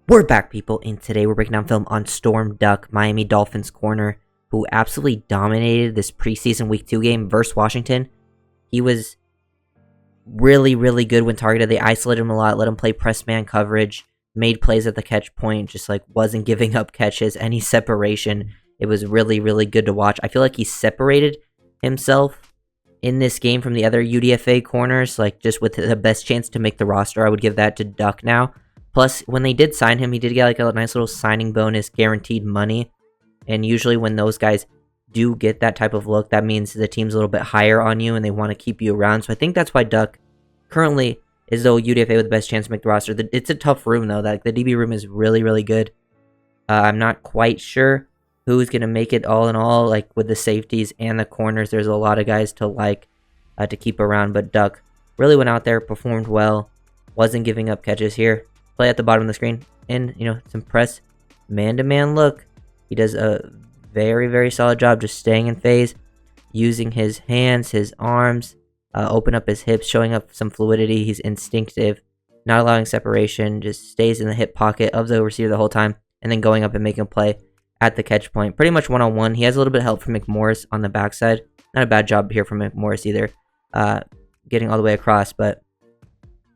We're back, people, and today we're breaking down film on Storm Duck, Miami Dolphins corner, who absolutely dominated this preseason Week 2 game versus Washington. He was really, really good when targeted. They isolated him a lot, let him play press man coverage, made plays at the catch point, just like wasn't giving up catches, any separation. It was really, really good to watch. I feel like he separated himself in this game from the other UDFA corners, like just with the best chance to make the roster. I would give that to Duck now. Plus, when they did sign him, he did get like a nice little signing bonus, guaranteed money. And usually when those guys do get that type of look, that means the team's a little bit higher on you and they want to keep you around. So I think that's why Duck currently is the UDFA with the best chance to make the roster. It's a tough room, though. Like, the DB room is really, really good. I'm not quite sure who's going to make it all in all, like with the safeties and the corners. There's a lot of guys to like to keep around, but Duck really went out there, performed well, wasn't giving up catches here. Play at the bottom of the screen, and some press man-to-man look. He does a very, very solid job just staying in phase, using his hands, his arms, open up his hips, showing up some fluidity. He's instinctive, not allowing separation, just stays in the hip pocket of the receiver the whole time, and then going up and making a play at the catch point. Pretty much one-on-one. He has a little bit of help from McMorris on the backside. Not a bad job here from McMorris either, getting all the way across, but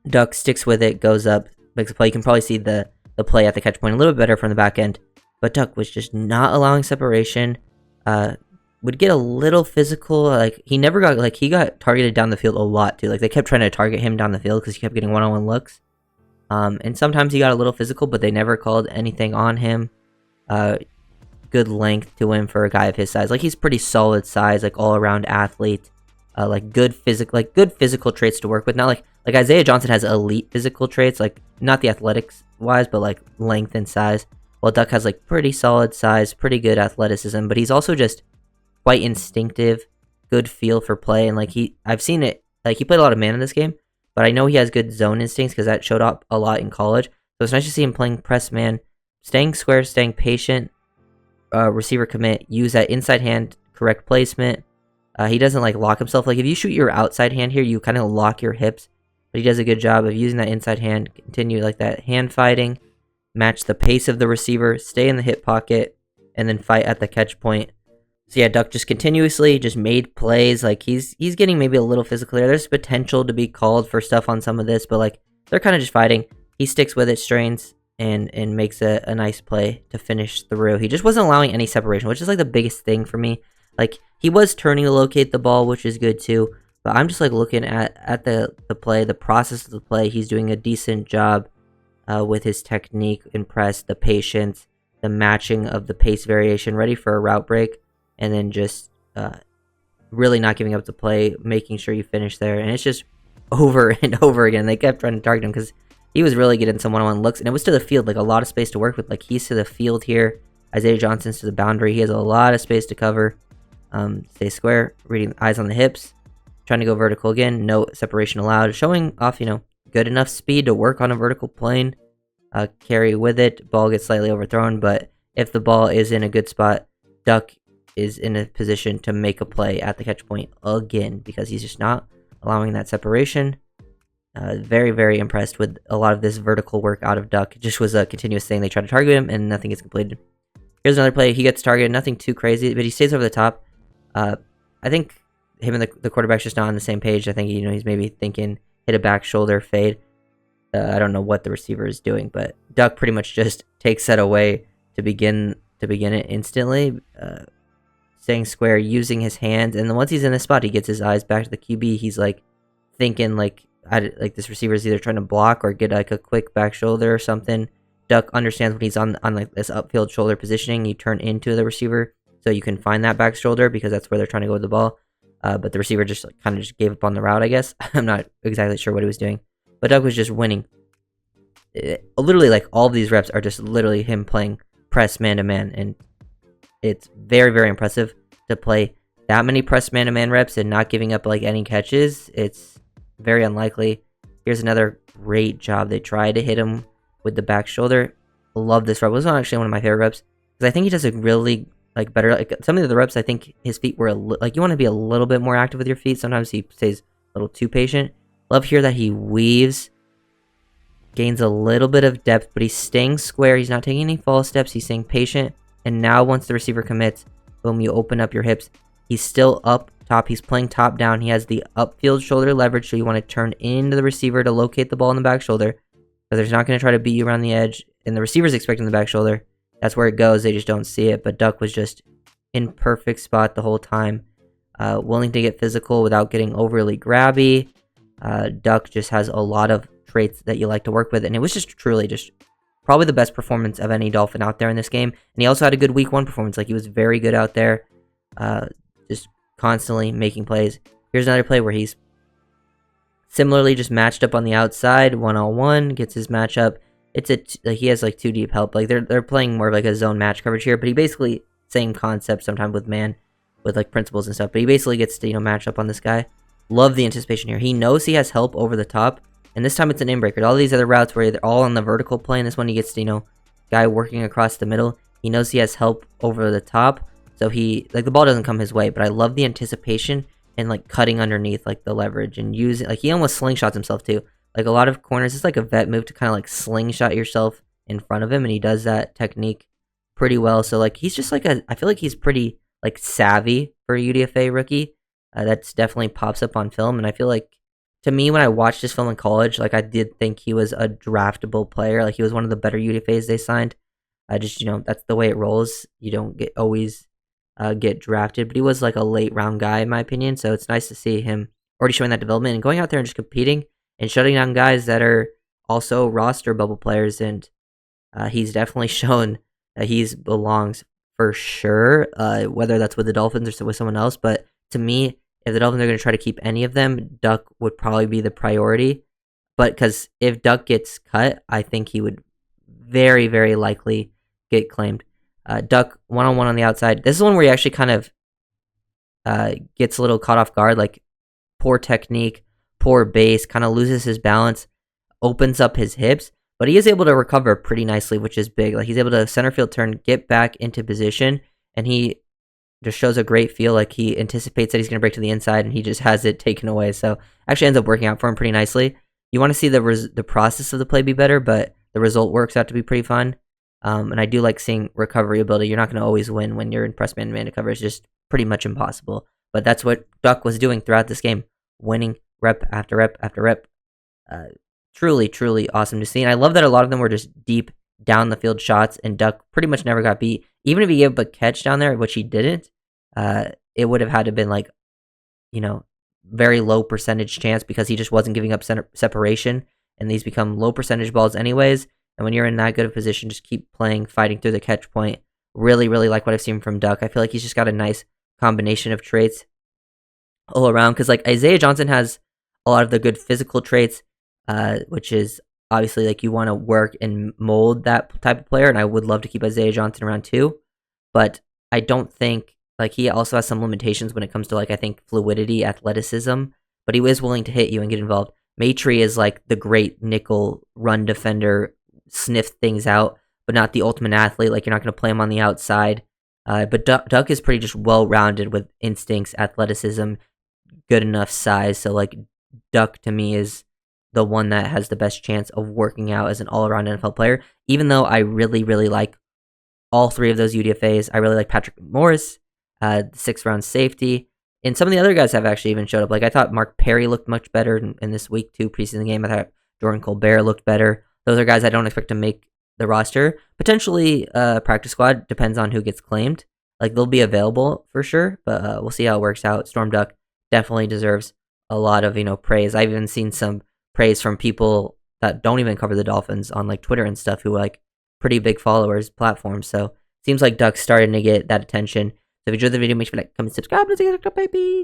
Duck sticks with it, goes up, makes a play. You can probably see the play at the catch point a little bit better from the back end, but Duck was just not allowing separation. Would get a little physical. Like, he never got, like, he got targeted down the field a lot too. Like, they kept trying to target him down the field because he kept getting one-on-one looks. And sometimes he got a little physical, but they never called anything on him. Good length to him for a guy of his size. Like, he's pretty solid size, like all-around athlete. Like good physical traits to work with. Not like Isaiah Johnson has elite physical traits, like not the athletics wise, but like length and size. While Duck has like pretty solid size, pretty good athleticism, but he's also just quite instinctive, good feel for play, and like I've seen it. Like, he played a lot of man in this game, but I know he has good zone instincts because that showed up a lot in college. So it's nice to see him playing press man, staying square, staying patient. Receiver commit, use that inside hand, correct placement. He doesn't like lock himself. Like, if you shoot your outside hand here, you kind of lock your hips. But he does a good job of using that inside hand, continue like that hand fighting, match the pace of the receiver, stay in the hip pocket, and then fight at the catch point. So yeah, Duck just continuously just made plays. Like, he's getting maybe a little physical there. There's potential to be called for stuff on some of this, but like, they're kind of just fighting. He sticks with it, strains, and makes a nice play to finish through. He just wasn't allowing any separation, which is like the biggest thing for me. Like, he was turning to locate the ball, which is good too. But I'm just like looking at the play, the process of the play. He's doing a decent job with his technique and press, the patience, the matching of the pace variation, ready for a route break, and then just really not giving up the play, making sure you finish there. And it's just over and over again. They kept trying to target him because he was really getting some one-on-one looks, and it was to the field, like a lot of space to work with. Like, he's to the field here. Isaiah Johnson's to the boundary. He has a lot of space to cover. Stay square, reading eyes on the hips, trying to go vertical again, no separation allowed, showing off, good enough speed to work on a vertical plane, carry with it, ball gets slightly overthrown, but if the ball is in a good spot, Duck is in a position to make a play at the catch point again, because he's just not allowing that separation. Very, very impressed with a lot of this vertical work out of Duck. It just was a continuous thing. They try to target him, and nothing gets completed. Here's another play. He gets targeted, nothing too crazy, but he stays over the top. I think him and the quarterback's just not on the same page. I think he's maybe thinking hit a back shoulder fade. I don't know what the receiver is doing, but Duck pretty much just takes that away to begin it instantly. Staying square, using his hands, and then once he's in the spot, he gets his eyes back to the QB. He's like thinking like this receiver is either trying to block or get like a quick back shoulder or something. Duck understands when he's on like this upfield shoulder positioning, you turn into the receiver so you can find that back shoulder because that's where they're trying to go with the ball. But the receiver just kind of just gave up on the route, I guess. I'm not exactly sure what he was doing, but Duck was just winning. Literally, like, all of these reps are just literally him playing press man to man, and it's very, very impressive to play that many press man to man reps and not giving up like any catches. It's very unlikely. Here's another great job. They try to hit him with the back shoulder. Love this rep. It was actually one of my favorite reps because I think he does a really like better. Like, some of the reps, I think his feet were like, you want to be a little bit more active with your feet. Sometimes he stays a little too patient. Love here that he weaves gains a little bit of depth, but he's staying square. He's not taking any false steps. He's staying patient. And now once the receiver commits, boom, you open up your hips. He's still up top. He's playing top down. He has the upfield shoulder leverage, so you want to turn into the receiver to locate the ball in the back shoulder. Because they're not going to try to beat you around the edge. And the receiver's expecting the back shoulder. That's where it goes. They just don't see it. But Duck was just in perfect spot the whole time. Willing to get physical without getting overly grabby. Duck just has a lot of traits that you like to work with. And it was just truly just probably the best performance of any Dolphin out there in this game. And he also had a good week 1 performance. Like, he was very good out there. Just constantly making plays. Here's another play where he's similarly just matched up on the outside, 1-on-1, gets his matchup. He has like 2 deep help. Like, they're playing more of like a zone match coverage here, but he basically same concept sometimes with man, with like principles and stuff. But he basically gets to match up on this guy. Love the anticipation here. He knows he has help over the top, and this time it's an in-breaker. All these other routes where they're all on the vertical plane, this one he gets to guy working across the middle. He knows he has help over the top, so he the ball doesn't come his way. But I love the anticipation and like cutting underneath like the leverage and using he almost slingshots himself too. Like a lot of corners, it's like a vet move to kind of like slingshot yourself in front of him, and he does that technique pretty well. So like he's just like I feel like he's pretty like savvy for a UDFA rookie. That's definitely pops up on film, and I feel like to me when I watched this film in college, like I did think he was a draftable player. Like he was one of the better UDFAs they signed. I just that's the way it rolls. You don't always get drafted, but he was like a late round guy in my opinion. So it's nice to see him already showing that development and going out there and just competing and shutting down guys that are also roster bubble players. And he's definitely shown that he belongs for sure, whether that's with the Dolphins or with someone else. But to me, if the Dolphins are going to try to keep any of them, Duck would probably be the priority. But because if Duck gets cut, I think he would very, very likely get claimed. Duck 1-on-1 on the outside. This is one where he actually kind of gets a little caught off guard, like poor technique, poor base, kind of loses his balance, opens up his hips, but he is able to recover pretty nicely, which is big. Like he's able to center field turn, get back into position, and he just shows a great feel. Like he anticipates that he's going to break to the inside, and he just has it taken away. So actually ends up working out for him pretty nicely. You want to see the process of the play be better, but the result works out to be pretty fun. And I do like seeing recovery ability. You're not going to always win when you're in press man-to-man to cover. It's just pretty much impossible. But that's what Duck was doing throughout this game, winning rep after rep after rep. Truly, truly awesome to see. And I love that a lot of them were just deep down the field shots, and Duck pretty much never got beat. Even if he gave up a catch down there, which he didn't, it would have had to been like, very low percentage chance because he just wasn't giving up separation. And these become low percentage balls anyways. And when you're in that good of a position, just keep playing, fighting through the catch point. Really, really like what I've seen from Duck. I feel like he's just got a nice combination of traits all around. Because like Isaiah Johnson has a lot of the good physical traits, which is obviously like you want to work and mold that type of player. And I would love to keep Isaiah Johnson around too. But I don't think like he also has some limitations when it comes to like I think fluidity, athleticism. But he is willing to hit you and get involved. Maitrey is like the great nickel run defender, sniff things out, but not the ultimate athlete. Like you're not going to play him on the outside. But Duck is pretty just well-rounded with instincts, athleticism, good enough size. So like Duck to me is the one that has the best chance of working out as an all-around NFL player. Even though I really, really like all 3 of those UDFAs. I really like Patrick Morris, the 6th round safety. And some of the other guys have actually even showed up. Like I thought Mark Perry looked much better in this week 2 preseason game. I thought Jordan Colbert looked better. Those are guys I don't expect to make the roster. Potentially practice squad, depends on who gets claimed. Like they'll be available for sure, but we'll see how it works out. Storm Duck definitely deserves a lot of praise. I've even seen some praise from people that don't even cover the Dolphins on like Twitter and stuff who like pretty big followers platforms. So seems like Duck's starting to get that attention. So if you enjoyed the video, make sure to like, comment, subscribe, let's get baby.